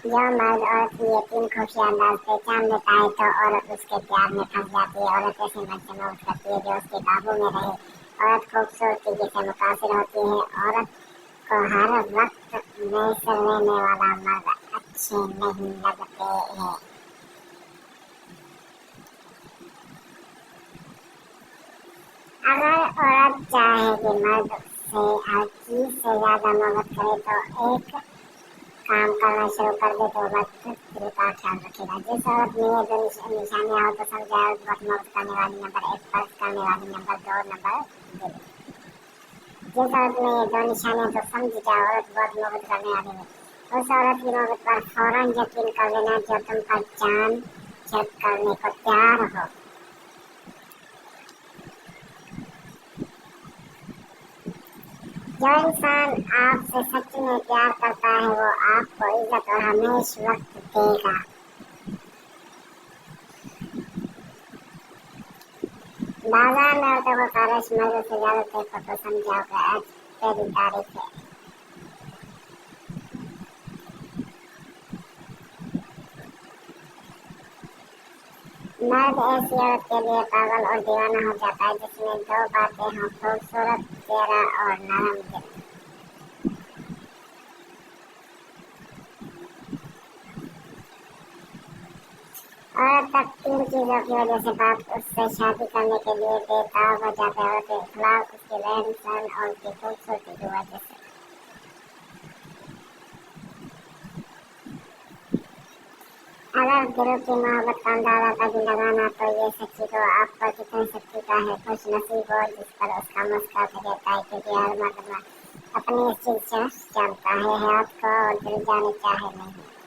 जब मर्द औरत की ये तीन खुफिया अंदाज पहचान लेता है तो औरत उसके प्यार में फंस जाती है। औरत ऐसे मर्द से मोहब्बत करती है जो उसके काबू में रहे। औरत खूबसूरती से मुतासिर होती है। औरत को हर वक्त मैसर रहने वाला मर्द अच्छे नहीं लगते हैं। अगर औरत चाहे कि मर्द से हर चीज से ज्यादा मोहब्बत करे तो एक काम करना शुरू कर दे तो वक्त का ख्याल रखेगा। जिस औरत में ये दो निशानियां हो तो समझे औरत बहुत मोहब्बत करने वाली। नंबर एक, फर्ज करने वाली। नंबर दो, नंबर दिल। जिस औरत में ये दो निशानियां तो समझ जाओ औरत बहुत मोहब्बत करने वाली है। उस औरत की मोहब्बत पर फौरन यकीन कर लेना जो तुम पर जान छेद करने को तैयार हो। जो इंसान आपसे सच में प्यार करता है वो आपको इज्जत और हमेशा वक्त देगा। बाजार में औरतों को कारश मर्द से ज्यादा देखो तो समझाओ कि आज तेरी तारीफ है। मर्द ऐसी औरत के लिए पागल और दीवाना हो जाता है जिसमें दो बातें हों, खूबसूरत चेहरा और नरम दिल। औरत तक तीन चीजों की वजह से बाप उससे शादी करने के लिए बेताब हो जाते हैं। औरत के खिलाफ उसकी रहन सहन और उसकी खूबसूरती की वजह से। अगर दिल की मोहब्बत का अंदाजा कभी लगाना तो ये सच्ची तो आपको कितनी सच्ची का है। खुश नसीब हो जिस पर उसका मुस्कुरा रहता है क्योंकि हर मर्द अपनी इस चीज से जानता है आपको और दिल जाने चाहे नहीं।